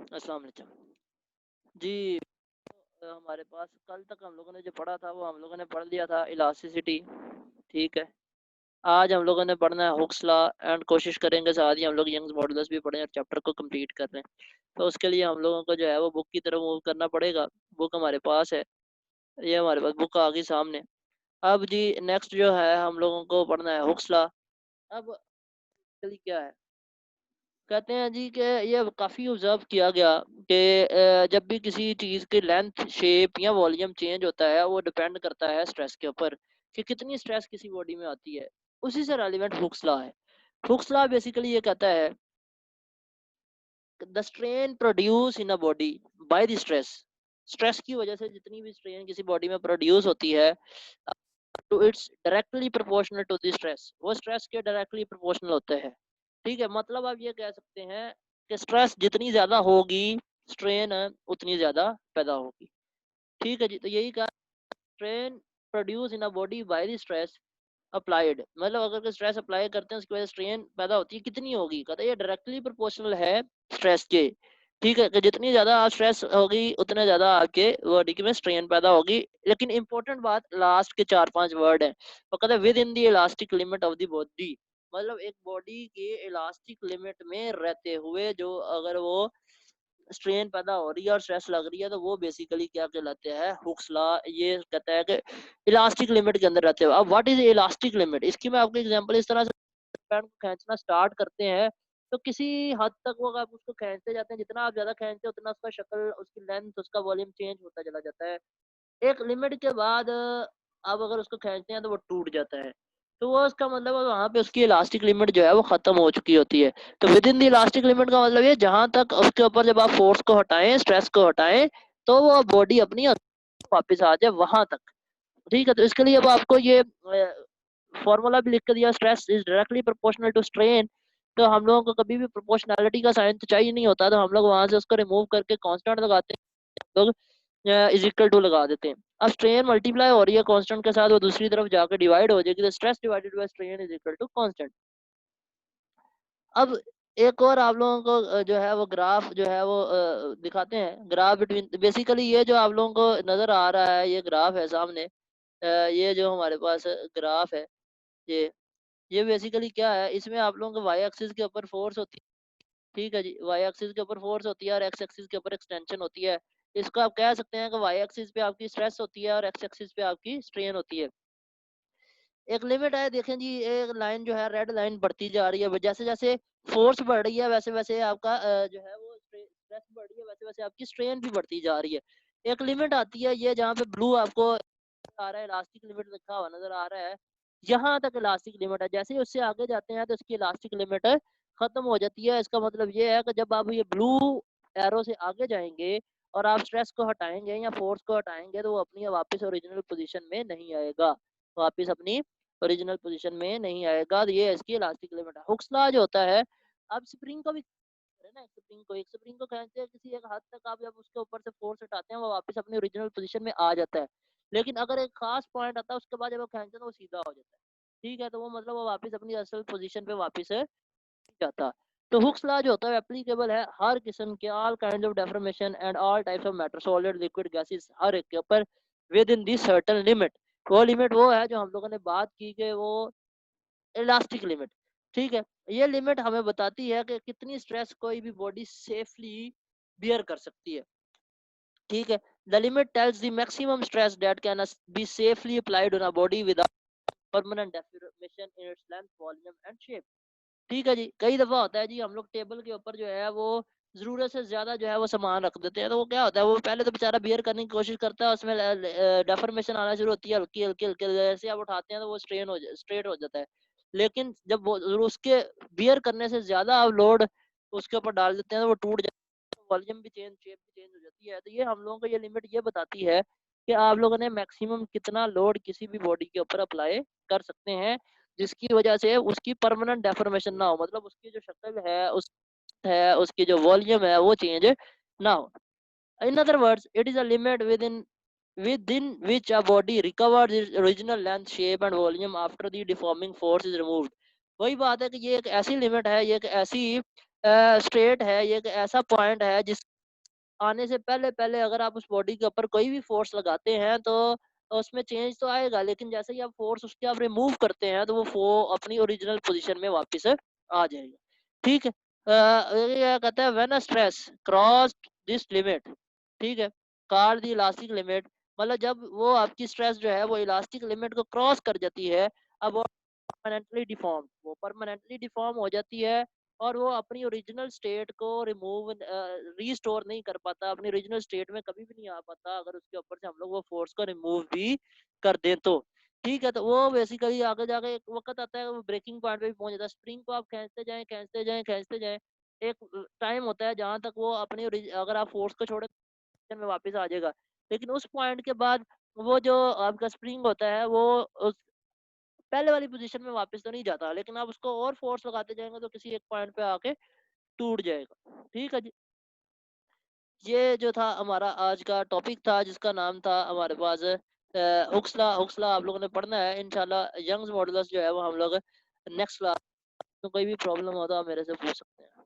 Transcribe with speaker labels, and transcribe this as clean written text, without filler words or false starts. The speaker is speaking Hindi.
Speaker 1: अस्सलाम वालेकुम जी। हमारे पास कल तक हम लोगों ने जो पढ़ा था वो हम लोगों ने पढ़ लिया था इलास्टिसिटी। ठीक है, आज हम लोगों ने पढ़ना है हुक्स लॉ एंड कोशिश करेंगे साथ ही हम लोग यंग्स मॉडुलस भी पढ़ें और चैप्टर को कंप्लीट कर रहे हैं। तो उसके लिए हम लोगों को जो है वो बुक की तरफ मूव करना पड़ेगा। बुक हमारे पास है, ये हमारे पास बुक आ गई सामने। अब जी नेक्स्ट जो है हम लोगों को पढ़ना है हुक्स लॉ। अब चलिए क्या है, कहते हैं जी कि ये काफ़ी ऑब्ज़र्व किया गया कि जब भी किसी चीज़ की लेंथ, शेप या वॉल्यूम चेंज होता है, वो डिपेंड करता है स्ट्रेस के ऊपर कि कितनी स्ट्रेस किसी बॉडी में आती है। उसी से रेलेवेंट हुक्स लॉ है। हुक्स लॉ बेसिकली ये कहता है the strain produce in a body by the stress. Stress की वजह से जितनी भी स्ट्रेन किसी बॉडी में प्रोड्यूस होती है, तो it's directly proportional to the stress. वो स्ट्रेस के डायरेक्टली प्रोपोर्शनल होते हैं। ठीक है, मतलब आप ये कह सकते हैं कि स्ट्रेस जितनी ज़्यादा होगी, स्ट्रेन उतनी ज़्यादा पैदा होगी। ठीक है जी, तो यही कहा strain produce in a body by the stress applied. मतलब अगर कोई स्ट्रेस अप्लाई करते हैं उसकी वजह से स्ट्रेन पैदा होती है, कितनी होगी? कहता है ये डायरेक्टली प्रोपोर्शनल है स्ट्रेस के। ठीक है, कि जितनी ज़्यादा आप स्ट्रेस होगी उतने ज़्यादा आपके बॉडी के में स्ट्रेन पैदा होगी। लेकिन इंपॉर्टेंट बात लास्ट के 4-5 वर्ड हैं। वो कहता है with in the elastic limit of the body. मतलब एक बॉडी के इलास्टिक लिमिट में रहते हुए जो अगर वो स्ट्रेन पैदा हो रही है और स्ट्रेस लग रही है, तो वो बेसिकली क्या कहलाते हैं? Hooke's law. ये कहता है कि इलास्टिक लिमिट के अंदर रहते हो। अब व्हाट इज इलास्टिक लिमिट? इसकी मैं आपको एग्जांपल इस तरह से, पैंट को खींचना स्टार्ट करते हैं तो किसी हद तक वो आप उसको खींचते जाते हैं, जितना आप ज्यादा खींचते हैं उतना उसका शक्ल, उसकी लेंथ, उसका वॉल्यूम चेंज होता चला जाता है। एक लिमिट के बाद आप अगर उसको खींचते हैं तो वो टूट जाता है। तो वो उसका मतलब वहाँ पे उसकी इलास्टिक लिमिट जो है वो खत्म हो चुकी होती है। तो with in the elastic limit का मतलब ये जहाँ तक उसके ऊपर जब आप फोर्स को हटाएं, स्ट्रेस को हटाएं, तो वो बॉडी अपनी वापस आ जाए वहां तक। ठीक है, तो इसके लिए अब आपको ये फॉर्मूला भी लिख के दिया, stress is directly proportional to strain. तो हम लोगों को कभी भी प्रोपोर्शनैलिटी का साइन तो चाहिए नहीं होता, तो हम लोग वहां से उसको रिमूव करके कांस्टेंट लगाते हैं, लोग इज इक्वल टू लगा देते हैं। अब स्ट्रेन मल्टीप्लाई हो रही है कांस्टेंट के साथ, वो दूसरी तरफ जाकर डिवाइड हो जाएगी, तो stress divided by strain is equal to constant. अब एक और आप लोगों को जो है वो ग्राफ जो है वो दिखाते हैं। ग्राफ बिटवीन, बेसिकली ये जो आप लोगों को नजर आ रहा है ये ग्राफ है सामने। ये जो हमारे पास ग्राफ है, ये ये बेसिकली क्या है, इसमें आप लोगों को वाई एक्सिस के ऊपर फोर्स होती है। ठीक है जी, वाई एक्सिस के ऊपर फोर्स होती है और एक्स एक्सिस के ऊपर एक्सटेंशन होती है। इसको आप कह सकते हैं कि वाई एक्सिस पे आपकी स्ट्रेस होती है और एक्स एक्सिस पे आपकी स्ट्रेन होती है। एक लिमिट है, देखें जी, एक लाइन जो है रेड लाइन बढ़ती जा रही है, जैसे जैसे फोर्स बढ़ रही है वैसे वैसे आपका जो है वो स्ट्रेस बढ़ रही है, वैसे वैसे आपकी स्ट्रेन भी बढ़ती जा रही है। एक लिमिट आती है, ये जहाँ पे ब्लू आपको आ रहा है, इलास्टिक लिमिट लिखा हुआ नजर आ रहा है, यहाँ तक इलास्टिक लिमिट है। जैसे ही उससे आगे जाते हैं तो इसकी इलास्टिक लिमिट खत्म हो जाती है। इसका मतलब ये है कि जब आप ये ब्लू एरो से आगे जाएंगे और आप स्ट्रेस को हटाएंगे या फोर्स को हटाएंगे, तो वो अपनी वापस ओरिजिनल पोजीशन में नहीं आएगा, वापस अपनी ओरिजिनल पोजीशन में नहीं आएगा। तो ये इसकी इलास्टिक लिमिट है। हुक्स लॉ जो होता है, आप स्प्रिंग को भी है ना, एक स्प्रिंग को खींचते हैं किसी एक हद तक, आप जब उसके ऊपर से फोर्स हटाते हैं वो वापस अपनी ओरिजिनल पोजीशन में आ जाता है। लेकिन अगर एक खास पॉइंट आता है उसके बाद जब वो खींचते हैं तो वो सीधा हो जाता है। ठीक है, तो वो मतलब वो वापस अपनी असल पोजीशन पे वापस जाता। तो हुक्स लॉ जो होता है एप्लीकेबल है हर किस्म के, all kind of deformation and all types of matter, solid, liquid, gases, हर एक के ऊपर with in the certain limit. वो लिमिट वो है जो हम लोगों ने बात की कि वो इलास्टिक लिमिट। ठीक है, ये लिमिट हमें बताती है कि कितनी स्ट्रेस कोई भी बॉडी सेफली बियर कर सकती है। ठीक है, the limit tells the maximum stress that can be safely applied on a body without permanent deformation in its length, volume and shape. ठीक है जी, कई दफा होता है जी हम लोग टेबल के ऊपर जो है वो जरूरत से ज्यादा जो है वो सामान रख देते हैं, तो वो क्या होता है, वो पहले तो बेचारा बियर करने की कोशिश करता है, उसमें डेफॉर्मेशन आना शुरू होती है, हल्की हल्की हल्की, जैसे आप उठाते हैं तो वो स्ट्रेट हो जाता है। लेकिन जब वो उसके बियर करने से ज्यादा आप लोड उसके ऊपर डाल देते हैं तो वो टूट जाता है, वॉल्यूम भी चेंज, शेप भी चेंज हो जाती है। तो ये हम लोगों को ये लिमिट ये बताती है कि आप लोगों ने मैक्सिमम कितना लोड किसी भी बॉडी के ऊपर अप्लाई कर सकते हैं, जिसकी वजह से उसकी परमानेंट डेफॉर्मेशन ना हो, मतलब उसकी जो शक्ल है उसकी जो वॉल्यूम है वो चेंज ना हो। In other words, it is a limit within which a body recovers its original length, shape and volume after the deforming force is removed। वही बात है कि ये एक ऐसी लिमिट है, ये एक ऐसी स्टेट है, ये एक ऐसा पॉइंट है जिस आने से पहले-पहले अगर आप उस बॉडी के ऊपर कोई भी फ़ोर्स लगाते हैं तो उसमें चेंज तो आएगा, लेकिन जैसे ही आप फ़ोर्स उसके आप रिमूव करते हैं तो वो अपनी ओरिजिनल पोज़ीशन में वापस आ जाएगा। ठीक है? ये क्या कहता है, when a stress crossed this limit, ठीक है? कार द इलास्टिक लिमिट, मतलब जब वो आपकी स्ट्रेस जो है वो इलास्टिक लिमिट को क्रॉस कर जाती है, अब वो परमानेंटली डिफ़ॉर्म हो जाती है और वो अपनी ओरिजिनल स्टेट को रीस्टोर नहीं कर पाता, अपनी ओरिजिनल स्टेट में कभी भी नहीं आ पाता, अगर उसके ऊपर से हम लोग वो फ़ोर्स को रिमूव भी कर दें तो। ठीक है? तो वो बेसिकली आगे जाके एक वक़्त आता है, वो ब्रेकिंग पॉइंट पे भी पहुँच जाता है। स्प्रिंग को आप खींचते जाएँ, खींचते जाएँ, खींचते जाएँ, एक टाइम होता है जहाँ तक वो अपनी अगर आप फ़ोर्स को छोड़े में वापस आ जाएगा। लेकिन उस पॉइंट के बाद वो जो आपका स्प्रिंग होता है वो उस पहले वाली पोज़ीशन में वापस तो नहीं जाता, लेकिन आप उसको और फ़ोर्स लगाते जाएँगे तो किसी एक पॉइंट पे आके टूट जाएगा। ठीक है जी। ये जो था हमारा आज का टॉपिक था, जिसका नाम था हमारे पास हुक्सला हुक्सला आप लोगों ने पढ़ना है इंशाल्लाह। यंग्स मॉडुलस जो है वो हम लोग नेक्स्ट क्लास में, कोई भी प्रॉब्लम हो तो आप मेरे से पूछ सकते हैं।